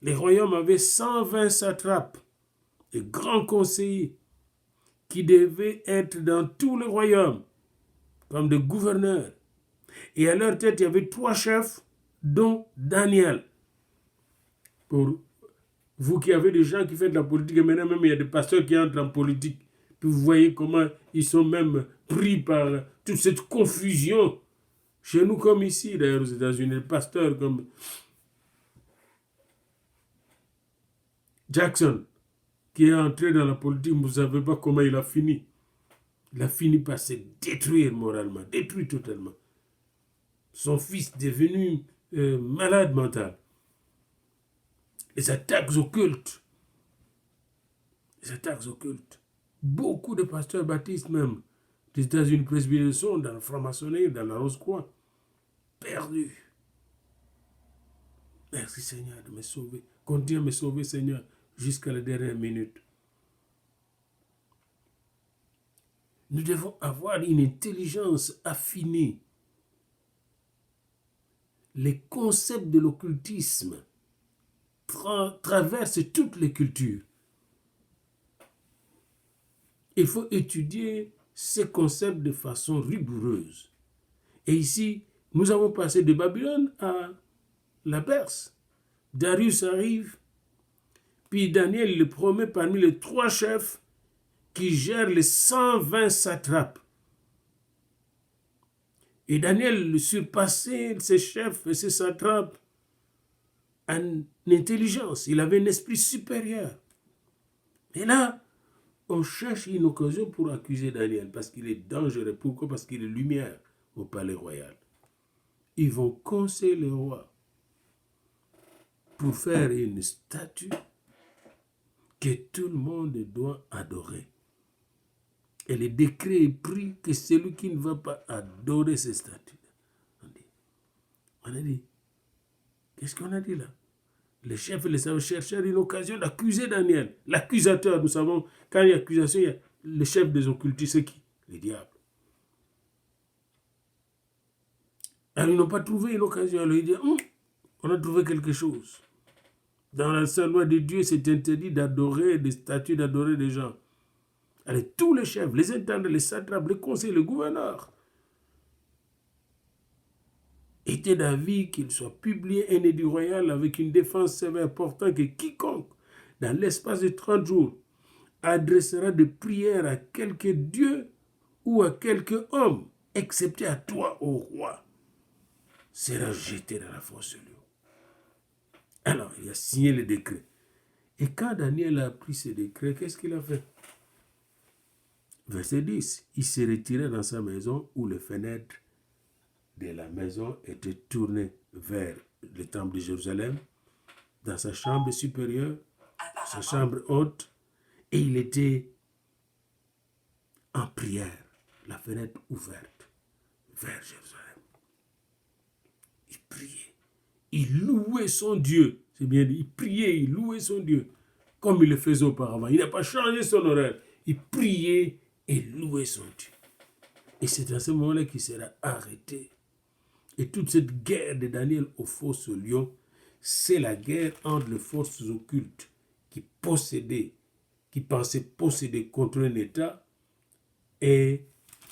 Les royaumes avaient 120 satrapes, de grands conseillers, qui devaient être dans tous les royaumes, comme des gouverneurs. Et à leur tête, il y avait 3 chefs, dont Daniel. Pour vous qui avez des gens qui font de la politique, et maintenant même il y a des pasteurs qui entrent en politique, puis vous voyez comment ils sont même pris par toute cette confusion. Chez nous comme ici, d'ailleurs aux États-Unis, les pasteurs comme Jackson, qui est entré dans la politique, vous ne savez pas comment il a fini. Il a fini par se détruire moralement, détruit totalement. Son fils devenu malade mental. Les attaques occultes. Les attaques occultes. Beaucoup de pasteurs baptistes même, des États-Unis presbytériens sont dans la franc-maçonnerie, dans la Rose-Croix, perdus. Merci Seigneur de me sauver. Continue à me sauver Seigneur jusqu'à la dernière minute. Nous devons avoir une intelligence affinée. Les concepts de l'occultisme traversent toutes les cultures. Il faut étudier ces concepts de façon rigoureuse. Et ici, nous avons passé de Babylone à la Perse. Darius arrive, puis Daniel le promet parmi les 3 chefs qui gèrent les 120 satrapes. Et Daniel surpassait ses chefs et ses satrapes en intelligence. Il avait un esprit supérieur. Et là, on cherche une occasion pour accuser Daniel parce qu'il est dangereux. Pourquoi? Parce qu'il est lumière au palais royal. Ils vont conseiller le roi pour faire une statue que tout le monde doit adorer. Et le décret est pris que celui qui ne va pas adorer ces statues. On a dit, qu'est-ce qu'on a dit là? Les chefs et les sages cherchèrent une occasion d'accuser Daniel. L'accusateur, nous savons, quand il y a accusation, il y a le chef des occultistes, c'est qui? Les diables. Alors ils n'ont pas trouvé une occasion. Alors ils disent, on a trouvé quelque chose. Dans la seule loi de Dieu, c'est interdit d'adorer des statues, d'adorer des gens. Alors tous les chefs, les intendants, les satrapes, les conseillers, les gouverneurs étaient d'avis qu'il soit publié un édit royal avec une défense sévère portant que quiconque, dans l'espace de 30 jours, adressera des prières à quelque dieu ou à quelque homme, excepté à toi, ô roi, sera jeté dans la fosse de l'eau. Alors, il a signé le décret. Et quand Daniel a appris ce décret, qu'est-ce qu'il a fait? Verset 10. Il s'est retiré dans sa maison où les fenêtres de la maison était tourné vers le temple de Jérusalem, dans sa chambre supérieure, sa chambre haute, et il était en prière, la fenêtre ouverte vers Jérusalem. Il priait, il louait son Dieu, c'est bien dit, il priait, il louait son Dieu, comme il le faisait auparavant. Il n'a pas changé son horaire, il priait et louait son Dieu. Et c'est à ce moment-là qu'il sera arrêté. Et toute cette guerre de Daniel aux fausses lions, c'est la guerre entre les forces occultes qui possédaient, qui pensaient posséder contre un État, et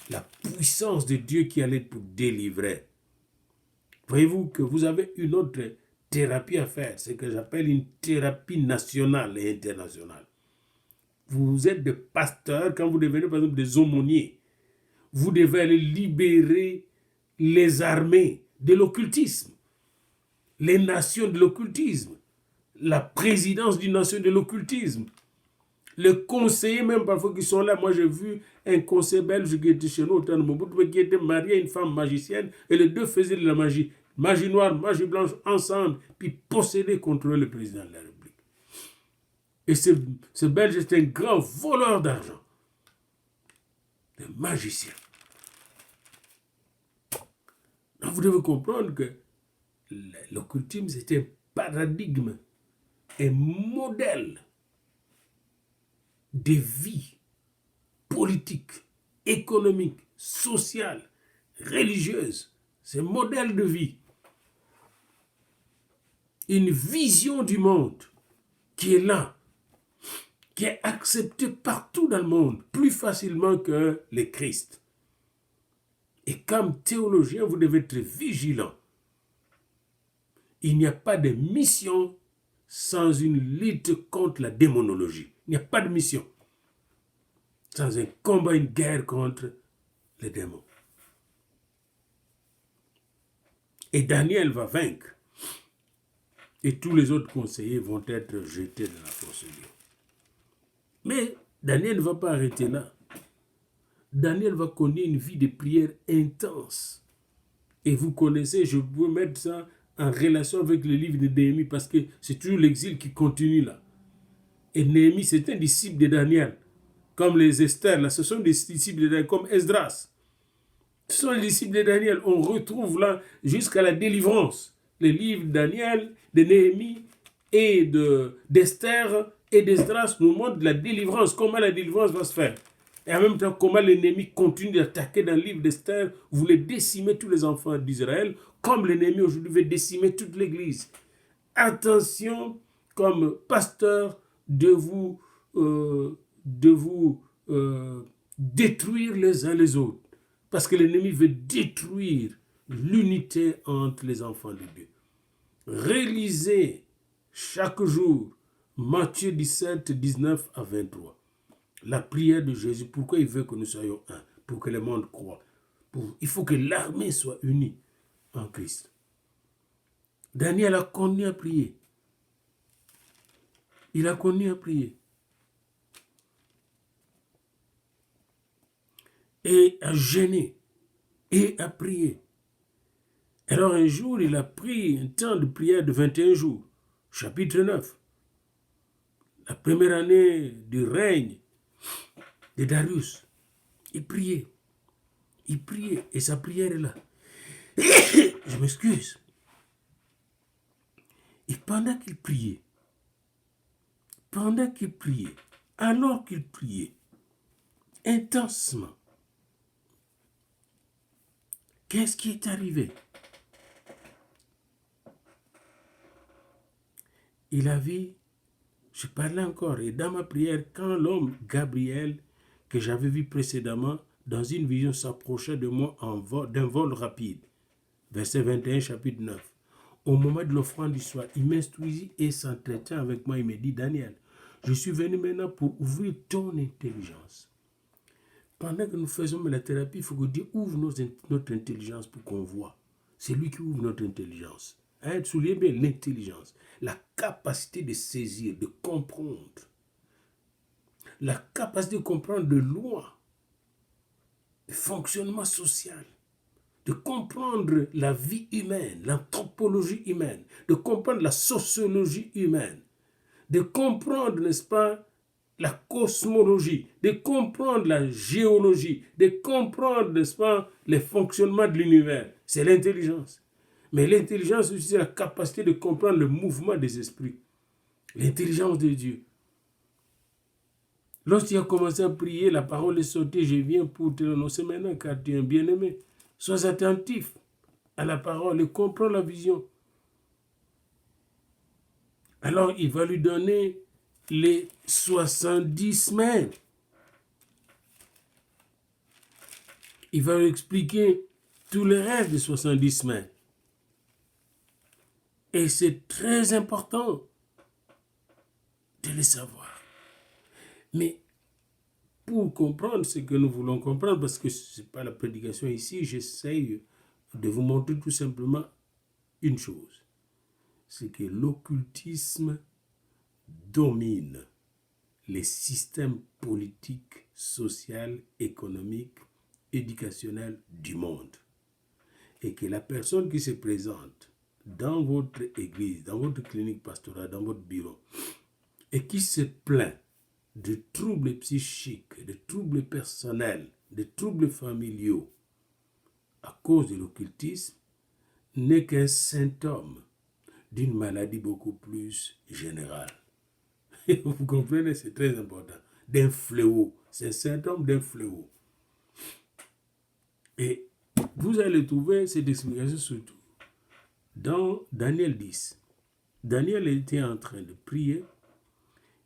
la puissance de Dieu qui allait pour délivrer. Voyez-vous que vous avez une autre thérapie à faire, c'est ce que j'appelle une thérapie nationale et internationale. Vous êtes des pasteurs, quand vous devenez par exemple des aumôniers, vous devez aller libérer les armées de l'occultisme, les nations de l'occultisme, la présidence d'une nation de l'occultisme, les conseillers même parfois qui sont là. Moi j'ai vu un conseiller belge qui était chez nous au temps de Mobutu, qui était marié à une femme magicienne, et les deux faisaient de la magie, magie noire, magie blanche ensemble, puis possédaient contre le président de la République. Et ce belge était un grand voleur d'argent, un magicien. Donc vous devez comprendre que l'occultisme, c'est un paradigme, un modèle de vie politique, économique, sociale, religieuse. C'est un modèle de vie. Une vision du monde qui est là, qui est acceptée partout dans le monde, plus facilement que le Christ. Et comme théologien, vous devez être vigilant. Il n'y a pas de mission sans une lutte contre la démonologie. Il n'y a pas de mission sans un combat, une guerre contre les démons. Et Daniel va vaincre. Et tous les autres conseillers vont être jetés dans la fosse lion. Mais Daniel ne va pas arrêter là. Daniel va connaître une vie de prière intense. Et vous connaissez, je peux mettre ça en relation avec le livre de Néhémie, parce que c'est toujours l'exil qui continue là. Et Néhémie, c'est un disciple de Daniel. Comme les Esther, là, ce sont des disciples de Daniel, comme Esdras. Ce sont les disciples de Daniel. On retrouve là jusqu'à la délivrance. Les livres de Daniel, de Néhémie et d'Esther et d'Esdras nous montrent la délivrance, comment la délivrance va se faire. Et en même temps, comment l'ennemi continue d'attaquer dans le livre d'Esther, voulait décimer tous les enfants d'Israël, comme l'ennemi aujourd'hui veut décimer toute l'Église. Attention, comme pasteur, de vous détruire les uns les autres. Parce que l'ennemi veut détruire l'unité entre les enfants de Dieu. Réalisez chaque jour Matthieu 17, 19 à 23. La prière de Jésus, pourquoi il veut que nous soyons un? Pour que le monde croie. Il faut que l'armée soit unie en Christ. Daniel a connu à prier. Il a connu à prier. Et à jeûner. Et à prier. Alors un jour, il a pris un temps de prière de 21 jours. Chapitre 9. La première année du règne de Darius. Il priait. Il priait. Et sa prière est là. Je m'excuse. Et pendant qu'il priait, alors qu'il priait, intensement, qu'est-ce qui est arrivé? Il a vu, je parlais encore, et dans ma prière, quand l'homme Gabriel, que j'avais vu précédemment, dans une vision s'approchait de moi d'un vol rapide. Verset 21, chapitre 9. Au moment de l'offrande du soir, il m'instruisit et s'entretient avec moi. Il me dit, Daniel, je suis venu maintenant pour ouvrir ton intelligence. Pendant que nous faisons la thérapie, il faut que Dieu ouvre notre intelligence pour qu'on voit. C'est lui qui ouvre notre intelligence. Soulignez bien l'intelligence, la capacité de saisir, de comprendre. La capacité de comprendre de loi, de fonctionnement social, de comprendre la vie humaine, l'anthropologie humaine, de comprendre la sociologie humaine, de comprendre, n'est-ce pas, la cosmologie, de comprendre la géologie, de comprendre, n'est-ce pas, les fonctionnements de l'univers. C'est l'intelligence. Mais l'intelligence aussi, c'est la capacité de comprendre le mouvement des esprits. L'intelligence de Dieu. Lorsqu'il a commencé à prier, la parole est sortie, je viens pour te l'annoncer maintenant, car tu es un bien-aimé. Sois attentif à la parole et comprends la vision. Alors, il va lui donner les 70 semaines. Il va lui expliquer tous les rêves des 70 semaines. Et c'est très important de les savoir. Mais pour comprendre ce que nous voulons comprendre, parce que ce n'est pas la prédication ici, j'essaye de vous montrer tout simplement une chose. C'est que l'occultisme domine les systèmes politiques, sociaux, économiques, éducationnels du monde. Et que la personne qui se présente dans votre église, dans votre clinique pastorale, dans votre bureau, et qui se plaint de troubles psychiques, de troubles personnels, de troubles familiaux à cause de l'occultisme, n'est qu'un symptôme d'une maladie beaucoup plus générale. Vous comprenez, c'est très important. D'un fléau. C'est un symptôme d'un fléau. Et vous allez trouver cette explication surtout dans Daniel 10. Daniel était en train de prier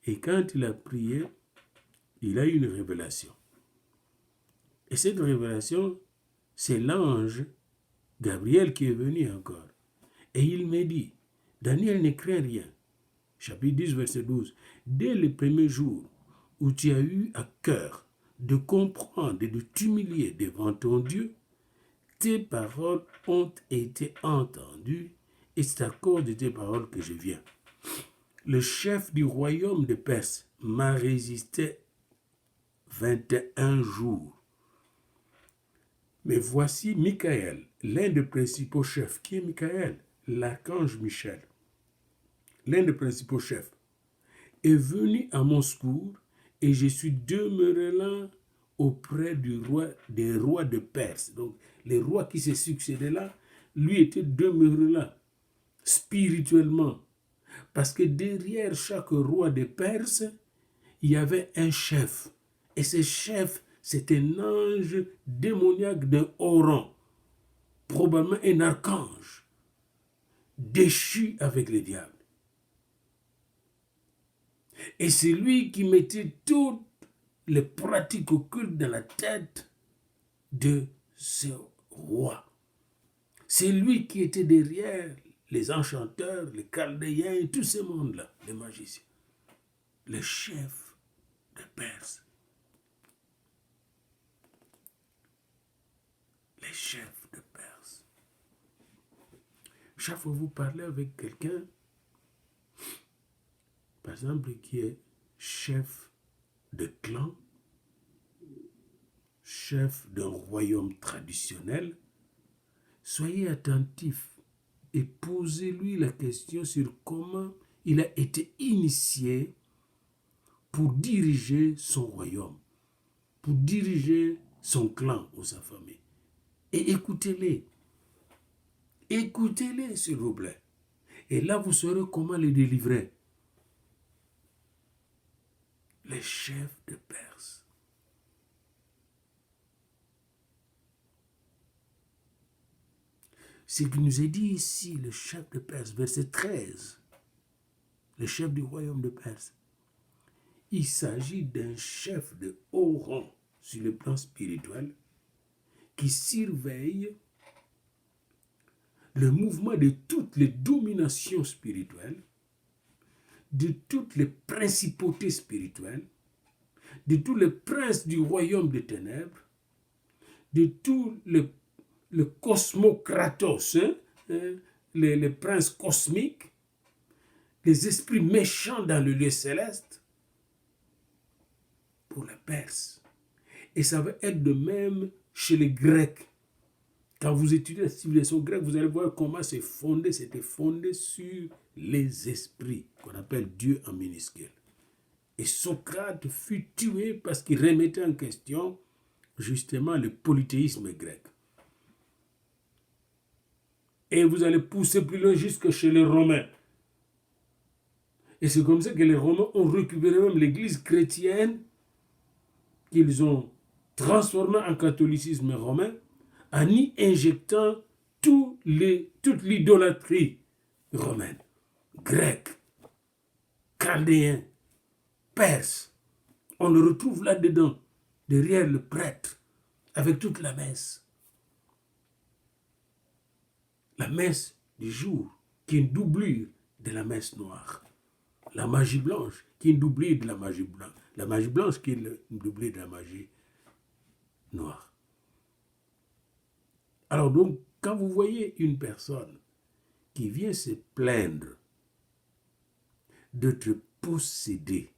et quand il a prié, il a eu une révélation. Et cette révélation, c'est l'ange Gabriel qui est venu encore. Et il me dit, Daniel ne craint rien. Chapitre 10, verset 12. Dès le premier jour où tu as eu à cœur de comprendre et de t'humilier devant ton Dieu, tes paroles ont été entendues et c'est à cause de tes paroles que je viens. Le chef du royaume de Perse m'a résisté 21 jours. Mais voici Michael, l'un des principaux chefs. Qui est Michael? L'archange Michel. L'un des principaux chefs est venu à mon secours et je suis demeuré là auprès des rois de Perse. Donc, les rois qui se succédaient là, lui était demeuré là, spirituellement. Parce que derrière chaque roi de Perse, il y avait un chef. Et ce chef, c'est un ange démoniaque d'un haut rang, probablement un archange, déchu avec le diable. Et c'est lui qui mettait toutes les pratiques occultes dans la tête de ce roi. C'est lui qui était derrière les enchanteurs, les chaldéens et tout ce monde-là, les magiciens. Le chef de Perse. Les chefs de Perse. Chaque fois que vous parlez avec quelqu'un, par exemple, qui est chef de clan, chef d'un royaume traditionnel, soyez attentifs et posez-lui la question sur comment il a été initié pour diriger son royaume, pour diriger son clan ou sa famille. Et écoutez-les. Écoutez-les, s'il vous plaît. Et là, vous saurez comment les délivrer. Les chefs de Perse. Ce qui nous est dit ici, le chef de Perse, verset 13, le chef du royaume de Perse, il s'agit d'un chef de haut rang sur le plan spirituel qui surveille le mouvement de toutes les dominations spirituelles, de toutes les principautés spirituelles, de tous les princes du royaume des ténèbres, de tous le cosmokratos, les princes cosmiques, les esprits méchants dans le lieu céleste, pour la Perse. Et ça va être de même chez les Grecs. Quand vous étudiez la civilisation grecque, vous allez voir comment c'était fondé sur les esprits, qu'on appelle Dieu en minuscule. Et Socrate fut tué parce qu'il remettait en question justement le polythéisme grec. Et vous allez pousser plus loin jusque chez les Romains. Et c'est comme ça que les Romains ont récupéré même l'église chrétienne qu'ils ont transformée en catholicisme romain en y injectant toute l'idolâtrie romaine, grecque, chaldéen, perse. On le retrouve là-dedans, derrière le prêtre, avec toute la messe. La messe du jour, qui est une doublure de la messe noire. La magie blanche, qui est une doublure de la magie blanche. La magie blanche, qui est une doublure de la magie noire. Alors donc, quand vous voyez une personne qui vient se plaindre d'être possédée,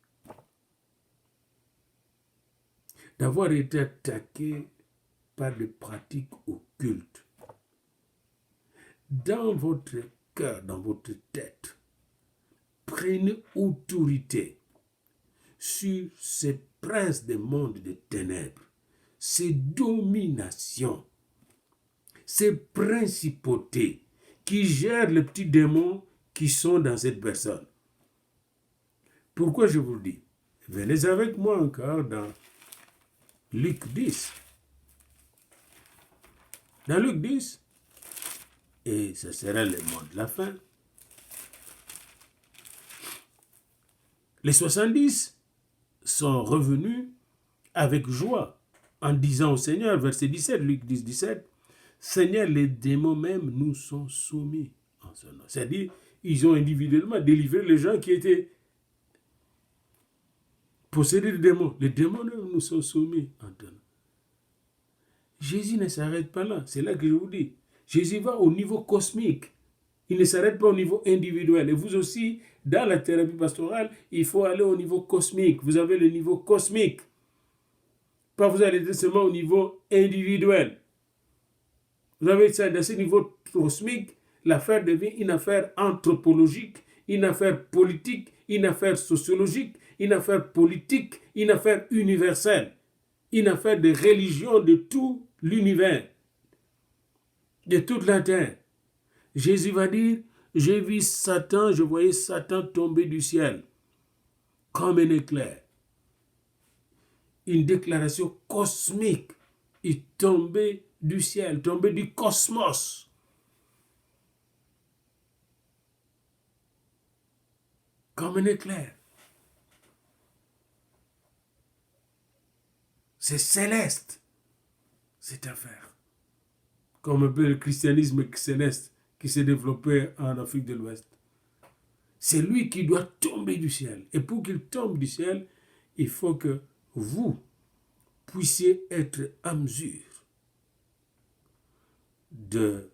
d'avoir été attaqué par des pratiques occultes, dans votre cœur, dans votre tête, prenez autorité sur ces princes des mondes des ténèbres, ces dominations, ces principautés qui gèrent les petits démons qui sont dans cette personne. Pourquoi je vous le dis? Venez avec moi encore dans Luc 10. Dans Luc 10, et ce sera le mot de la fin, les 70 sont revenus avec joie en disant au Seigneur, verset 17, Luc 10, 17, Seigneur, les démons même nous sont soumis en son nom. C'est-à-dire, ils ont individuellement délivré les gens qui étaient possédés de démons. Les démons nous sont soumis en ton nom. Jésus ne s'arrête pas là. C'est là que je vous dis. Jésus va au niveau cosmique. Il ne s'arrête pas au niveau individuel. Et vous aussi, dans la thérapie pastorale, il faut aller au niveau cosmique. Vous avez le niveau cosmique. Pas vous allez seulement au niveau individuel. Vous avez ça, dans ce niveau cosmique, l'affaire devient une affaire anthropologique, une affaire politique, une affaire sociologique, une affaire politique, une affaire universelle, une affaire de religion de tout l'univers, de toute la terre. Jésus va dire, j'ai vu Satan, je voyais Satan tomber du ciel, comme un éclair. Une déclaration cosmique, il tombait du ciel, tombé du cosmos. Comme un éclair. C'est céleste, cette affaire. Comme un peu le christianisme céleste qui s'est développé en Afrique de l'Ouest. C'est lui qui doit tomber du ciel. Et pour qu'il tombe du ciel, il faut que vous puissiez être en mesure de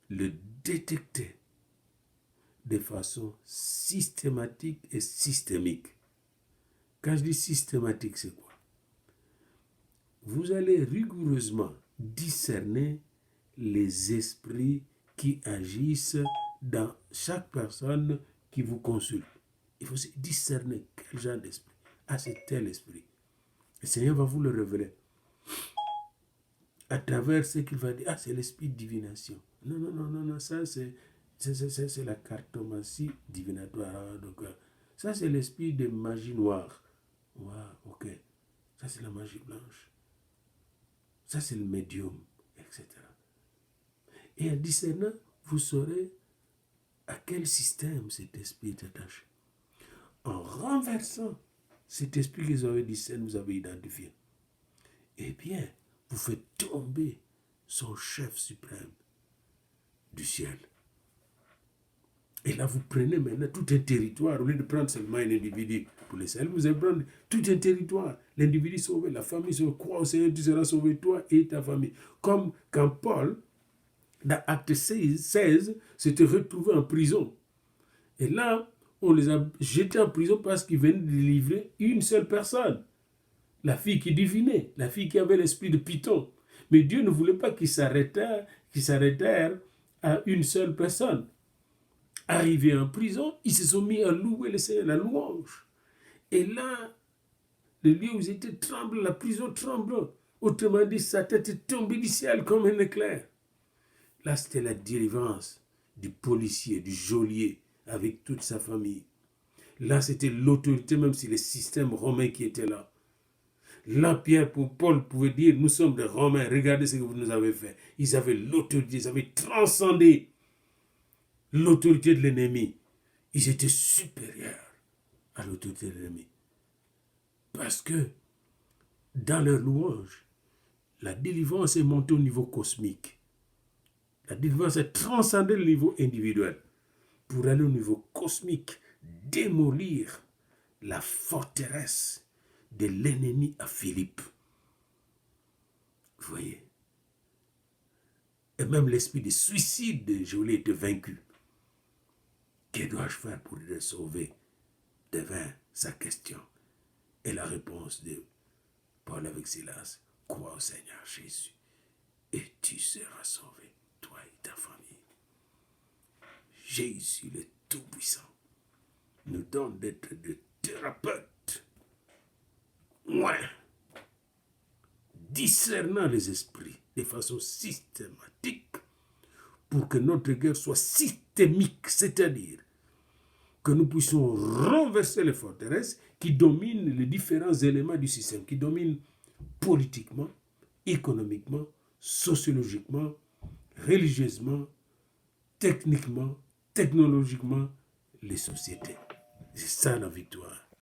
le détecter de façon systématique et systémique. Quand je dis systématique, c'est quoi? Vous allez rigoureusement discerner les esprits qui agissent dans chaque personne qui vous consulte. Il faut discerner quel genre d'esprit. Ah, c'est tel esprit. Le Seigneur va vous le révéler. À travers ce qu'il va dire, ah, c'est l'esprit de divination. Non, ça c'est la cartomancie divinatoire. Donc, ça c'est l'esprit de magie noire. Wow, ok. Ça c'est la magie blanche. Ça c'est le médium, etc. Et en discernant, vous saurez à quel système cet esprit est attaché. En renversant cet esprit que vous avez discerné, vous avez identifié, eh bien, vous faites tomber son chef suprême du ciel. Et là, vous prenez maintenant tout un territoire, au lieu de prendre seulement un individu pour le salut, vous allez prendre tout un territoire. L'individu sauvé, la famille sauvé, crois au Seigneur, tu seras sauvé, toi et ta famille. Comme quand Paul, dans Acte 16, s'était retrouvé en prison. Et là, on les a jetés en prison parce qu'ils venaient de délivrer une seule personne. La fille qui divinait, la fille qui avait l'esprit de Python. Mais Dieu ne voulait pas qu'ils s'arrêtèrent à une seule personne. Arrivés en prison, ils se sont mis à louer le Seigneur, la louange. Et là, le lieu où ils étaient tremble, la prison tremble. Autrement dit, sa tête est tombée du ciel comme un éclair. Là, c'était la délivrance du policier, du geôlier, avec toute sa famille. Là, c'était l'autorité, même si le système romain qui était là. Là, Paul pouvait dire, nous sommes des Romains, regardez ce que vous nous avez fait. Ils avaient l'autorité, ils avaient transcendé l'autorité de l'ennemi. Ils étaient supérieurs à l'autorité de l'ennemi. Parce que dans leur louange, la délivrance est montée au niveau cosmique. La délivrance a transcendé le niveau individuel pour aller au niveau cosmique, démolir la forteresse de l'ennemi à Philippe. Vous voyez? Et même l'esprit de suicide de Joël était vaincu. Que dois-je faire pour le sauver? Devint sa question. Et la réponse de Paul avec Silas, crois au Seigneur Jésus et tu seras sauvé, toi et ta famille. Jésus le Tout-Puissant nous donne d'être des thérapeutes, discernant les esprits de façon systématique pour que notre guerre soit systémique, c'est-à-dire que nous puissions renverser les forteresses qui dominent les différents éléments du système, qui dominent politiquement, économiquement, sociologiquement, religieusement, techniquement, technologiquement, les sociétés. C'est ça la victoire.